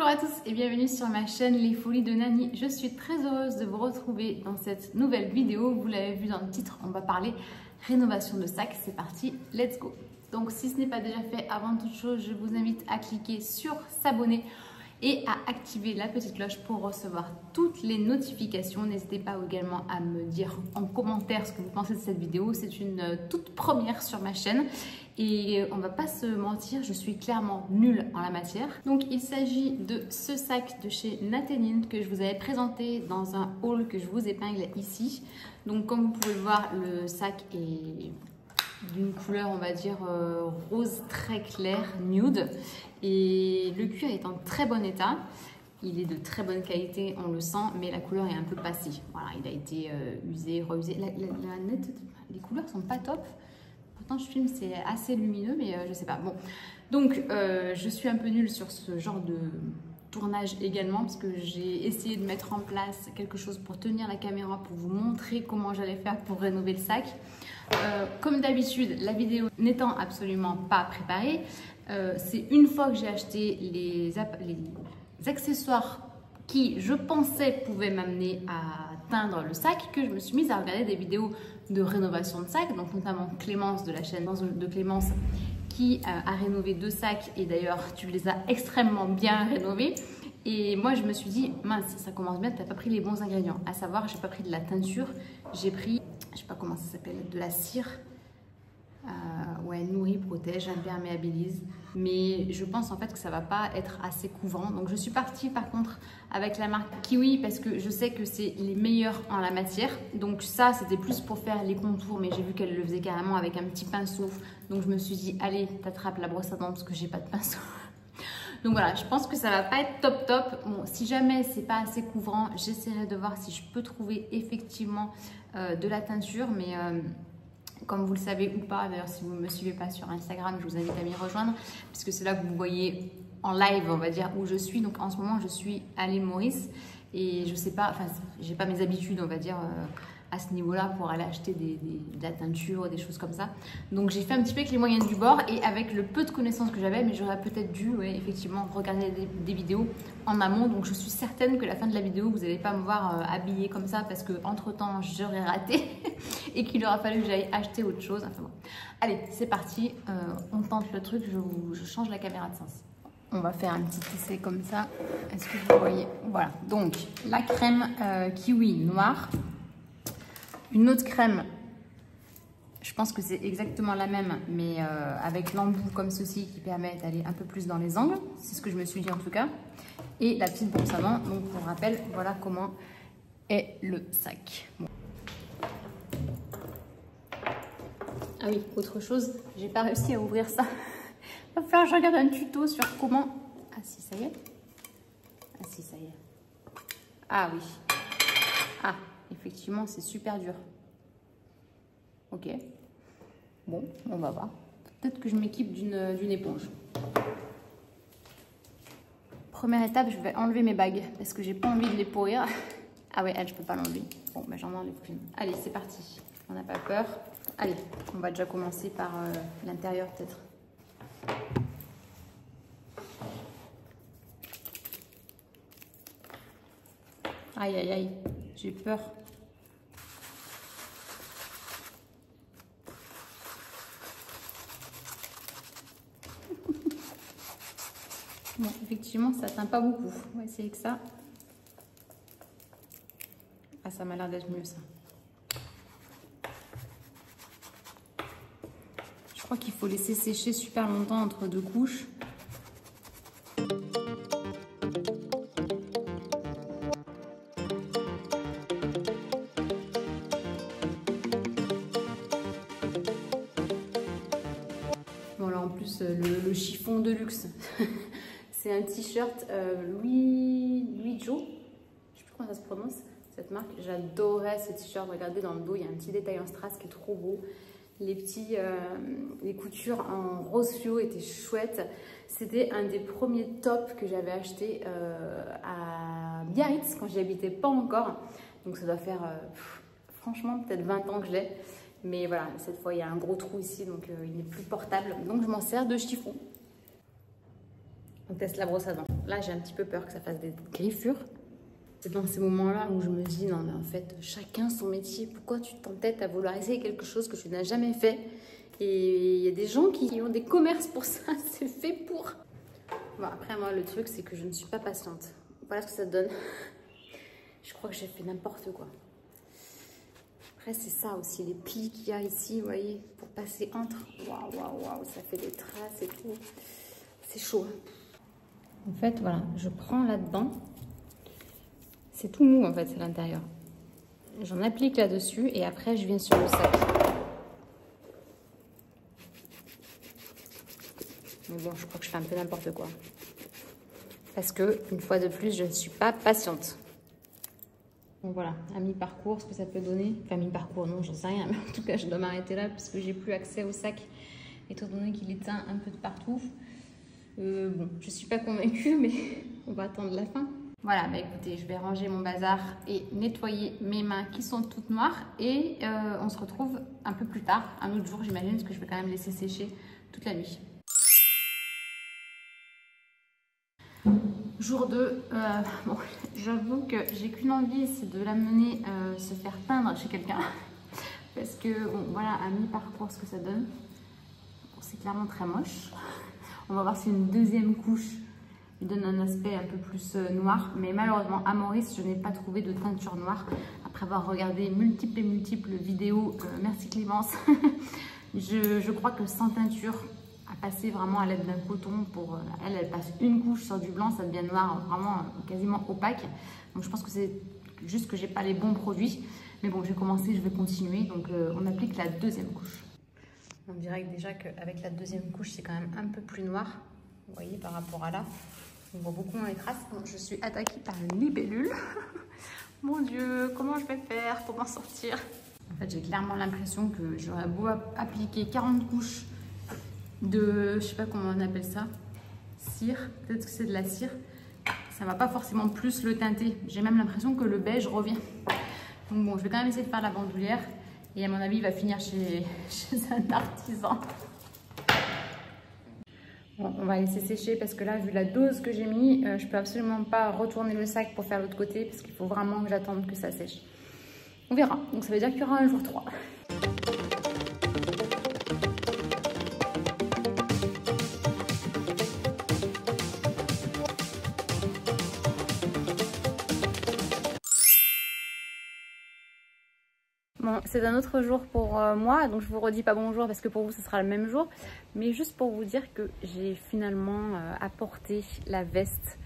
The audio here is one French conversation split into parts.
Bonjour à tous et bienvenue sur ma chaîne Les Folies de Nani. Je suis très heureuse de vous retrouver dans cette nouvelle vidéo. Vous l'avez vu dans le titre, on va parler rénovation de sac. C'est parti, let's go. Donc si ce n'est pas déjà fait, avant toute chose, je vous invite à cliquer sur s'abonner et à activer la petite cloche pour recevoir toutes les notifications. N'hésitez pas également à me dire en commentaire ce que vous pensez de cette vidéo. C'est une toute première sur ma chaîne et on va pas se mentir, je suis clairement nulle en la matière. Donc il s'agit de ce sac de chez Natenin que je vous avais présenté dans un haul que je vous épingle ici. Donc comme vous pouvez le voir, le sac est d'une couleur on va dire rose très clair, nude, et le cuir est en très bon état. Il est de très bonne qualité, on le sent, mais la couleur est un peu passée. Voilà, il a été usé, reusé. Les couleurs sont pas top. Pourtant je filme, c'est assez lumineux, mais je sais pas. Bon, donc je suis un peu nulle sur ce genre de tournage également, parce que j'ai essayé de mettre en place quelque chose pour tenir la caméra, pour vous montrer comment j'allais faire pour rénover le sac. Comme d'habitude, la vidéo n'étant absolument pas préparée, c'est une fois que j'ai acheté les accessoires qui, je pensais, pouvaient m'amener à teindre le sac, que je me suis mise à regarder des vidéos de rénovation de sac, donc notamment Clémence de la chaîne de Clémence qui a rénové 2 sacs, et d'ailleurs tu les as extrêmement bien rénovés. Et moi je me suis dit, mince, ça commence bien, tu n'as pas pris les bons ingrédients, à savoir j'ai pas pris de la teinture, j'ai pris, je sais pas comment ça s'appelle, de la cire. Ouais, nourrit, protège, imperméabilise, mais je pense en fait que ça va pas être assez couvrant. Donc je suis partie par contre avec la marque Kiwi parce que je sais que c'est les meilleurs en la matière. Donc ça c'était plus pour faire les contours, mais j'ai vu qu'elle le faisait carrément avec un petit pinceau. Donc je me suis dit allez, t'attrapes la brosse à dents parce que j'ai pas de pinceau. Donc voilà, je pense que ça va pas être top top. Bon, si jamais c'est pas assez couvrant, j'essaierai de voir si je peux trouver effectivement de la teinture, mais comme vous le savez ou pas, d'ailleurs si vous ne me suivez pas sur Instagram, je vous invite à m'y rejoindre, puisque c'est là que vous voyez en live, on va dire, où je suis. Donc en ce moment, je suis à l'île Maurice et je sais pas, enfin, j'ai pas mes habitudes, on va dire, à ce niveau-là pour aller acheter de la teinture, des choses comme ça. Donc j'ai fait un petit peu avec les moyens du bord et avec le peu de connaissances que j'avais, mais j'aurais peut-être dû, ouais, effectivement, regarder des vidéos en amont. Donc je suis certaine que la fin de la vidéo, vous n'allez pas me voir habillée comme ça parce que entre temps j'aurais raté et qu'il aura fallu que j'aille acheter autre chose. Enfin bon. Allez, c'est parti, on tente le truc, je change la caméra de sens. On va faire un petit essai comme ça. Est-ce que vous voyez? Voilà, donc la crème kiwi noire. Une autre crème, je pense que c'est exactement la même, mais avec l'embout comme ceci qui permet d'aller un peu plus dans les angles. C'est ce que je me suis dit en tout cas. Et la petite brosse à dents. Donc pour rappel, voilà comment est le sac. Bon. Ah oui, autre chose, j'ai pas réussi à ouvrir ça. Il va falloir que je regarde un tuto sur comment... Ah si, ça y est. Ah si, ça y est. Ah oui. Ah, effectivement, c'est super dur. Ok. Bon, on va voir. Peut-être que je m'équipe d'une éponge. Première étape, je vais enlever mes bagues parce que j'ai pas envie de les pourrir. Ah ouais, elle, je peux pas l'enlever. Bon, ben j'en enlève une. Allez, c'est parti. On n'a pas peur. Allez, on va déjà commencer par l'intérieur peut-être. Aïe, aïe, aïe, j'ai peur. Bon, effectivement, ça teint pas beaucoup. On va essayer que ça. Ah, ça m'a l'air d'être mieux, ça. Je crois qu'il faut laisser sécher super longtemps entre 2 couches. Bon, là en plus, le chiffon de luxe. C'est un t-shirt Louis Jo. Je sais plus comment ça se prononce, cette marque. J'adorais ce t-shirt. Regardez dans le dos, il y a un petit détail en strass qui est trop beau. Les coutures en rose fluo étaient chouettes. C'était un des premiers tops que j'avais acheté à Biarritz quand j'y habitais pas encore. Donc ça doit faire franchement peut-être 20 ans que je l'ai. Mais voilà, cette fois il y a un gros trou ici, donc il n'est plus portable. Donc je m'en sers de chiffon. On teste la brosse à dents. Là, j'ai un petit peu peur que ça fasse des griffures. C'est dans ces moments-là où je me dis, non mais en fait, chacun son métier. Pourquoi tu t'entêtes à vouloir essayer quelque chose que tu n'as jamais fait? Et il y a des gens qui ont des commerces pour ça, c'est fait pour. Bon, après, moi, le truc, c'est que je ne suis pas patiente. Voilà ce que ça donne. Je crois que j'ai fait n'importe quoi. Après, c'est ça aussi, les plis qu'il y a ici, vous voyez, pour passer entre. Waouh, waouh, waouh, ça fait des traces et tout. C'est chaud. En fait, voilà, je prends là-dedans. C'est tout mou, en fait, c'est l'intérieur. J'en applique là-dessus et après, je viens sur le sac. Mais bon, je crois que je fais un peu n'importe quoi. Parce que, une fois de plus, je ne suis pas patiente. Donc voilà, à mi-parcours, ce que ça peut donner. Enfin, mi-parcours, non, j'en sais rien. Mais en tout cas, je dois m'arrêter là parce que j'ai plus accès au sac, étant donné qu'il éteint un peu de partout. Bon, je suis pas convaincue, mais on va attendre la fin. Voilà, bah écoutez, je vais ranger mon bazar et nettoyer mes mains qui sont toutes noires. Et on se retrouve un peu plus tard, un autre jour, j'imagine, parce que je vais quand même laisser sécher toute la nuit. Jour 2, bon, j'avoue que j'ai qu'une envie, c'est de l'amener se faire peindre chez quelqu'un. Parce que, bon, voilà, à mi-parcours, ce que ça donne. Bon, c'est clairement très moche. On va voir si une deuxième couche lui donne un aspect un peu plus noir. Mais malheureusement, à Maurice, je n'ai pas trouvé de teinture noire. Après avoir regardé multiples vidéos, merci Clémence, je crois que sans teinture, à passer vraiment à l'aide d'un coton pour elle passe une couche sur du blanc, ça devient noir, vraiment quasiment opaque. Donc je pense que c'est juste que j'ai pas les bons produits, mais bon, j'ai commencé, je vais continuer. Donc on applique la deuxième couche. On dirait que déjà qu'avec la deuxième couche, c'est quand même un peu plus noir, vous voyez, par rapport à là. On voit beaucoup moins les traces. Bon, je suis attaquée par une libellule. Mon Dieu, comment je vais faire pour m'en sortir? En fait, j'ai clairement l'impression que j'aurais beau appliquer 40 couches de, je sais pas comment on appelle ça, cire, peut-être que c'est de la cire, ça va pas forcément plus le teinter. J'ai même l'impression que le beige revient. Donc bon, je vais quand même essayer de faire la bandoulière et à mon avis il va finir chez un artisan. Bon, on va laisser sécher parce que là, vu la dose que j'ai mis, je peux absolument pas retourner le sac pour faire l'autre côté parce qu'il faut vraiment que j'attende que ça sèche. On verra, donc ça veut dire qu'il y aura un jour 3. Bon, c'est un autre jour pour moi, donc je vous redis pas bonjour parce que pour vous ce sera le même jour, mais juste pour vous dire que j'ai finalement apporté la veste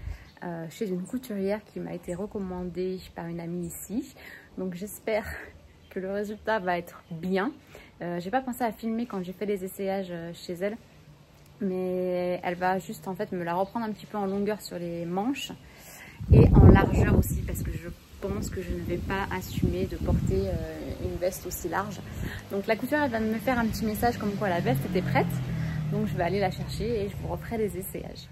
chez une couturière qui m'a été recommandée par une amie ici, donc j'espère que le résultat va être bien. J'ai pas pensé à filmer quand j'ai fait les essayages chez elle, mais elle va juste en fait me la reprendre un petit peu en longueur sur les manches et en largeur aussi parce que je pense que je ne vais pas assumer de porter une veste aussi large. Donc la couturière vient de me faire un petit message comme quoi la veste était prête. Donc je vais aller la chercher et je vous referai les essayages.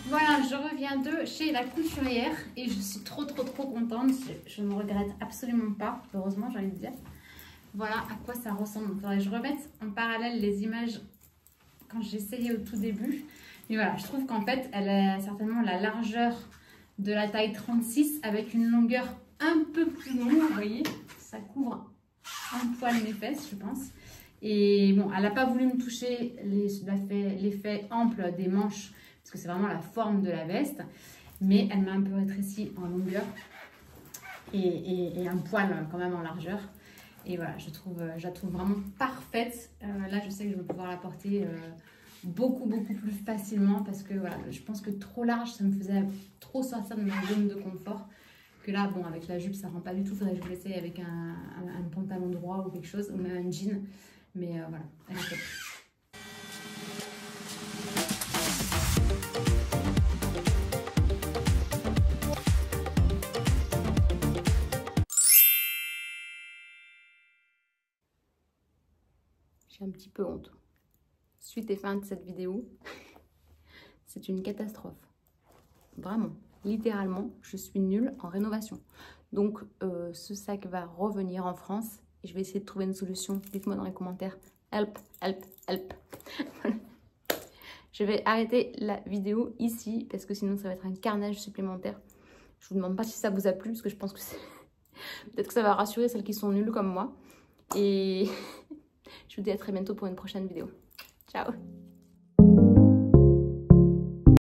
Voilà, je reviens de chez la couturière et je suis trop contente. Je ne regrette absolument pas, heureusement j'ai envie de dire. Voilà à quoi ça ressemble. Il faudrait que je remette en parallèle les images quand j'ai essayé au tout début. Mais voilà, je trouve qu'en fait, elle a certainement la largeur de la taille 36 avec une longueur un peu plus longue, vous voyez. Ça couvre un poil mes fesses, je pense. Et bon, elle n'a pas voulu me toucher l'effet ample des manches, parce que c'est vraiment la forme de la veste. Mais elle m'a un peu rétréci en longueur et un poil quand même en largeur. Et voilà, je la trouve vraiment parfaite. Là, je sais que je vais pouvoir la porter beaucoup plus facilement parce que voilà, je pense que trop large, ça me faisait trop sortir de ma zone de confort. Que là, bon, avec la jupe, ça rend pas du tout. Il faudrait que je l'essaye avec un pantalon droit ou quelque chose, ou même un jean. Mais voilà, elle est top. J'ai un petit peu honte. Suite et fin de cette vidéo, c'est une catastrophe. Vraiment, littéralement, je suis nulle en rénovation. Donc, ce sac va revenir en France et je vais essayer de trouver une solution. Dites-moi dans les commentaires help, help, help. Je vais arrêter la vidéo ici parce que sinon ça va être un carnage supplémentaire. Je vous demande pas si ça vous a plu parce que je pense que c'est... Peut-être que ça va rassurer celles qui sont nulles comme moi. Et je vous dis à très bientôt pour une prochaine vidéo. Ciao!